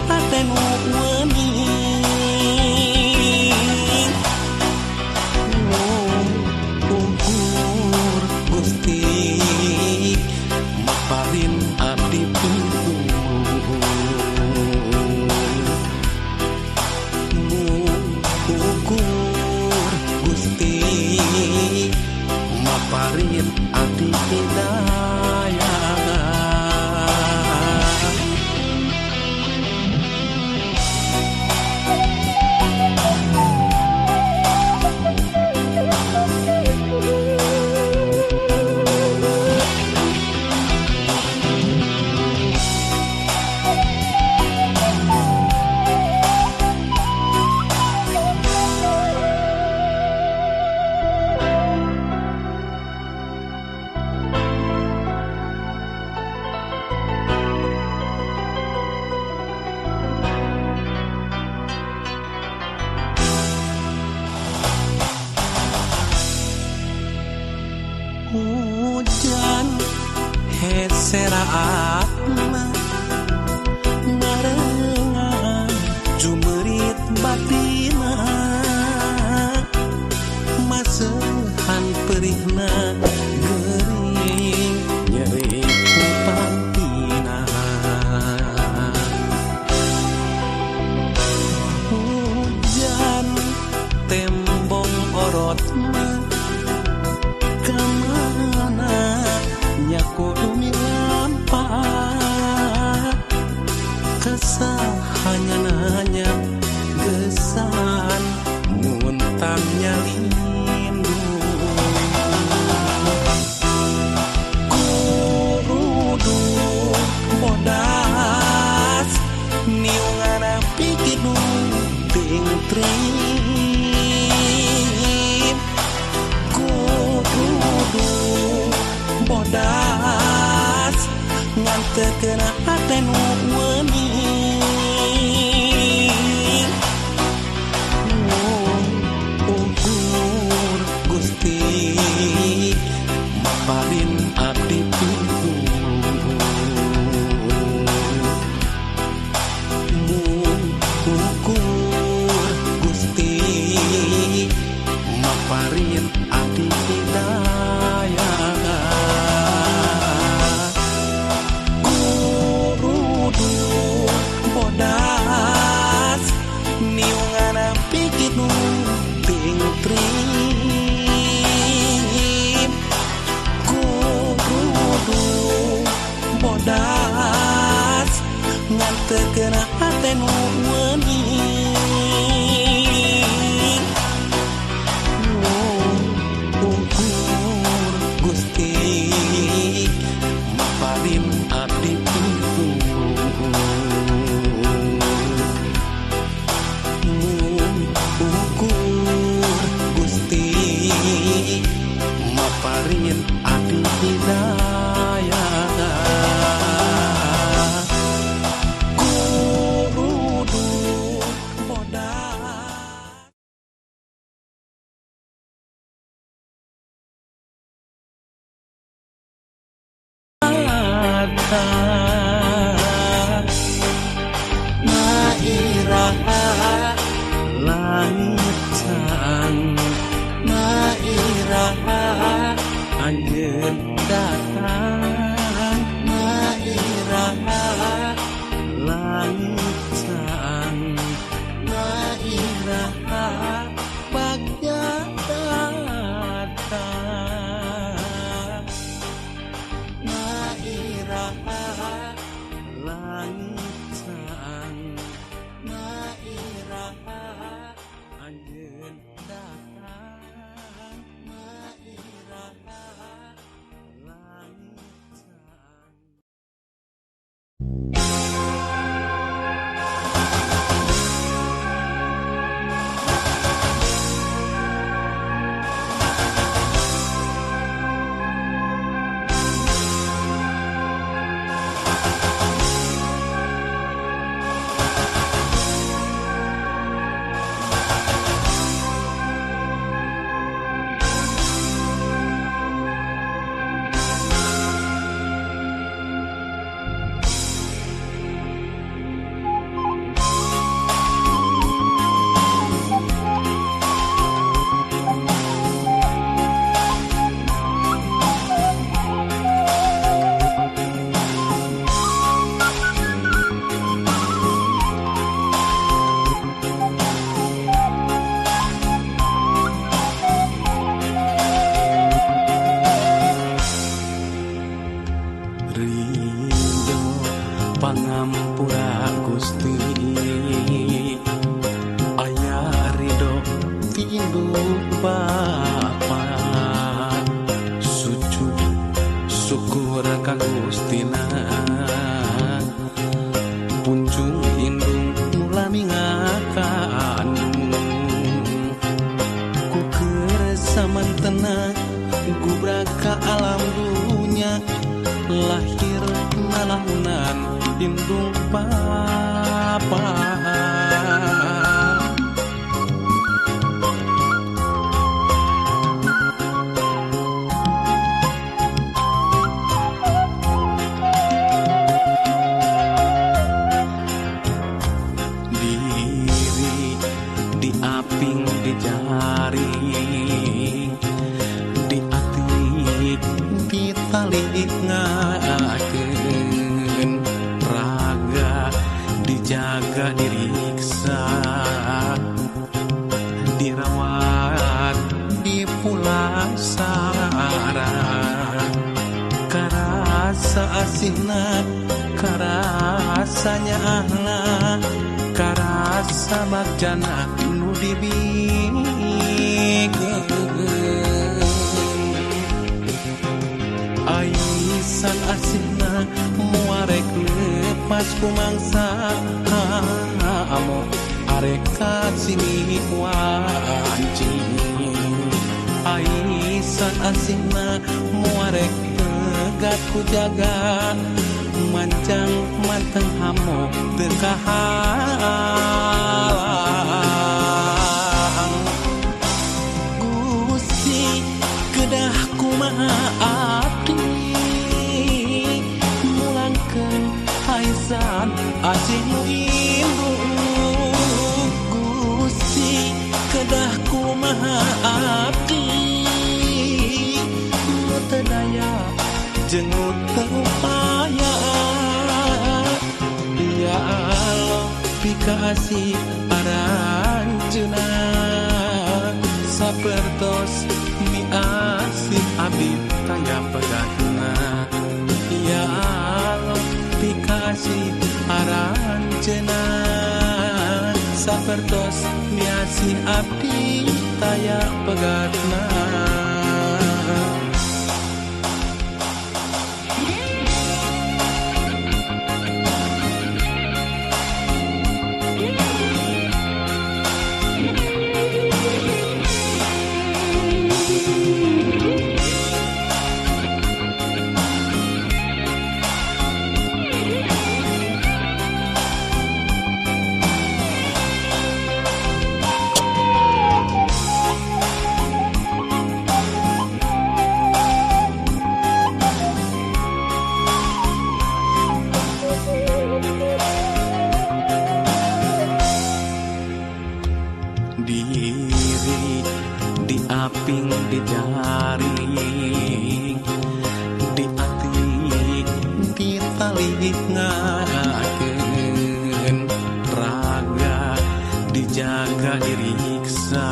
hate nu weuni ukur Gusti maparin abdi ukur Gusti maparin abdi hidayah. Hujan heseraat ngarengan jumerit batina masehan perihna gering nyeri kupantina hujan tembong orot kudu milampat kesahanya nanya gesan muntang nyalindu kurudu bodas niungana pikidu ting trim kurudu bodas ngantekeun hate nu weuni ukur Gusti maparin abdi ukur Gusti maparin abdi hidayah. Bodas niungana pikidu ting trim kurudu bodas ngantekeun hate nu weuni ukur Gusti maparin abdi maparin abdi hidayah. Kurudu bodas nairaha langit sang nairaha anjeun datang nairaha langit sang nairaha bagja datang nairaha langit sang nairaha anjeun datang nairaha langit sang Gusti aya ridho tindu Bapa sujud syukur ka Gustina punjung indung mulami ngakandung ku keresaman tenang gubrak ka alam dunya lahir nalahunan indung Bapa diri di aping di jari di ati di tali ngakeun raga dijaga diriksa dirawat di pulasara karasa asihna karasanya ahna karasa bagjana nu dibikeun aisan asihna muarek lepas kumangsa amo arek sini wanci aisan asihna muarek tegat ku jaga mancang manteng hamo teu kahalang Gusti kedah kumaha abdi mulangkeun haisan aceh nu indung Gusti kedah kumaha abdi nu teu daya jeung nu teu upaya ya Allah pikasih aranjeuna sapertos miasih abdi tangga pegatna ya Allah pikasih aranjeuna sapertos miasih abdi taya pegatna diri di aping di jari di ati di tali ngakeun raga dijaga diriksa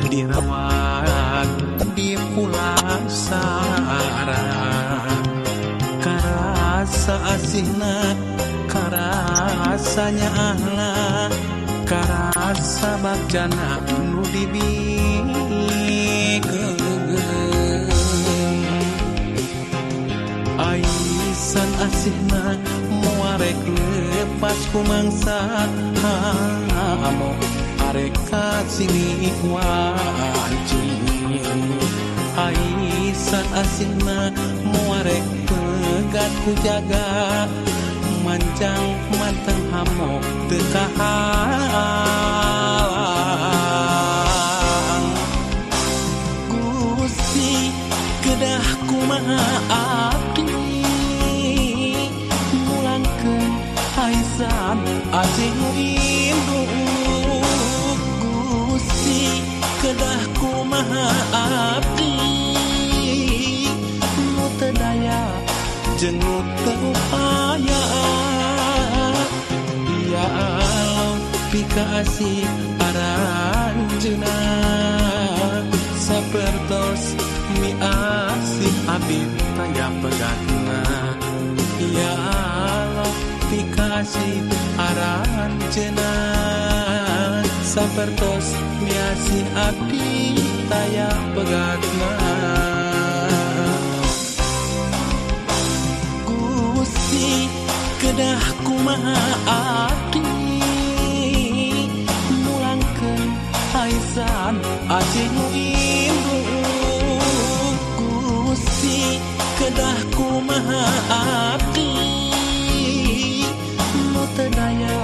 dirawat di pulasara karasa asihna karasanya ahna karasa bagjana nu dibikeun aisan asihna muarek lepas kumangsa amo arek sini wanci aisan asihna muarek tegat ku jaga mancang manteng hamo teu kahalang Gusti kedah kumaha abdi mulangkeun haisan aceh nu indung Gusti kedah kumaha abdi nu teu daya jeung nu teu upaya ya Allah pikasih aranjeuna sapertos miasih abdi tangga pegatna ya Allah pikasih aran cenah sapertos miasi abdi taya pegatna Gusti kedah kumaha abdi mulangkeun aisan aceh nu indu Gusti kedah kumaha abdi nu teu daya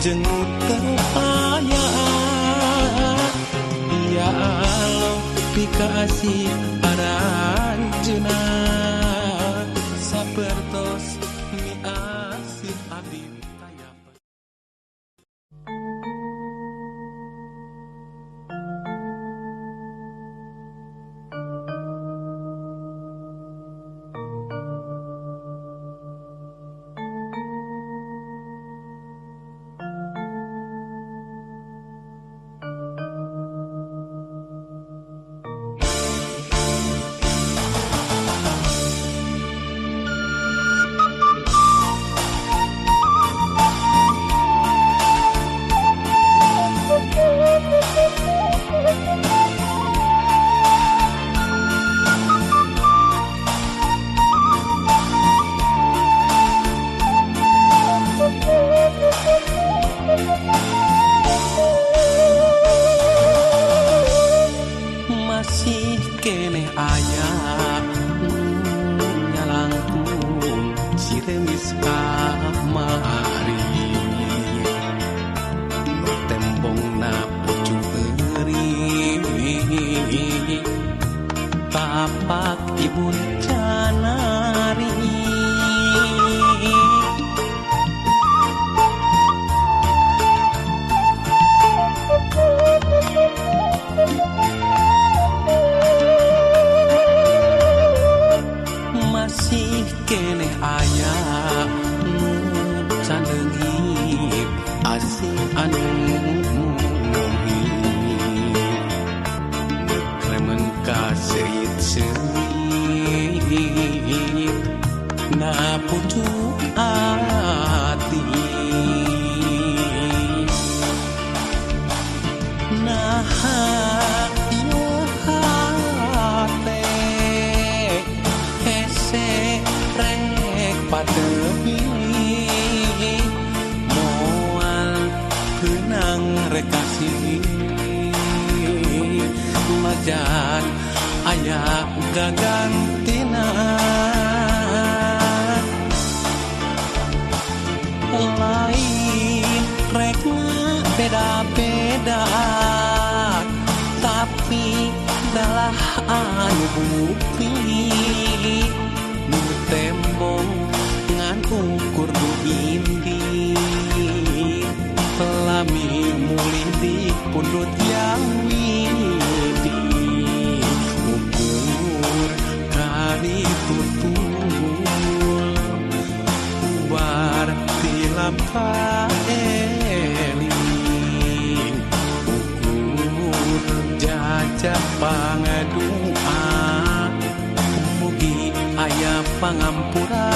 jeung nu teu aya ya Allah pikasih aranjeunna sapertos miasih abdi taya masih keneh aya nyalangkung si remis kamari nu tembongna pucuk euring tapak ibun canari masih keneh aya nu candeungip asing anu kremen ka seuit-seuit na pucuk ati naha padehi moal keunang rekasih majan aya gagantina lain rekna beda-beda tapi dalah anu bukti nu tembong ngan ukur nu indi lami mulindi pundut yang widi ukur kali tutul ubar tilam kaeling ukur jajak pangadua mugi aya pangampura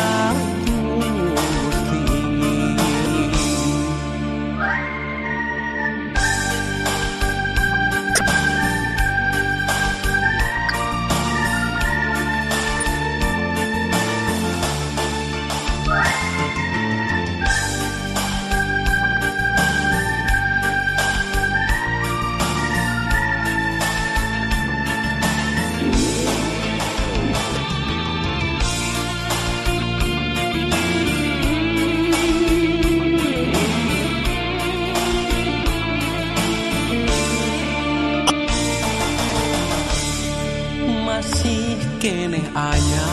masih keneh aya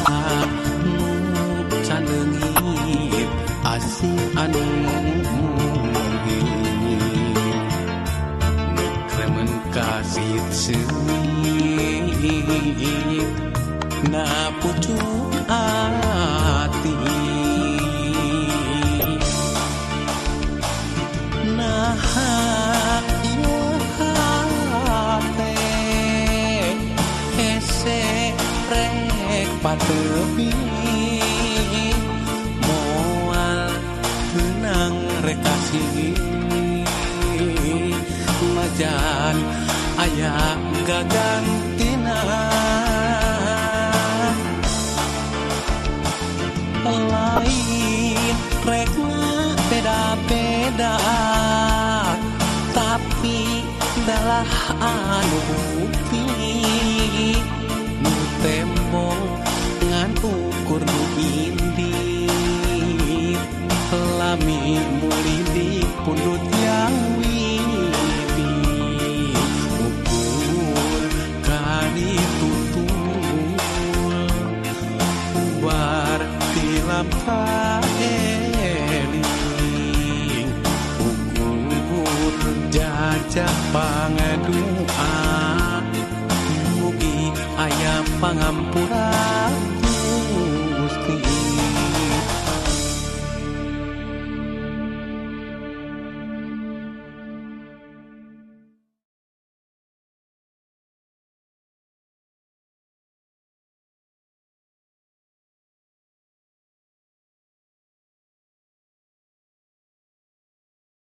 nu candeungip asing anu kremen ka seuit na pucuk ati naha patepi moal kasih majan aya gagantina lain rekna beda-beda tapi dalah anu bukti nu tembong ngan ukur nu indit lami muli di pundut yang widi ukur kali tutul ubar tilam kaeling ukur jajah pangadua mugi aya pangampura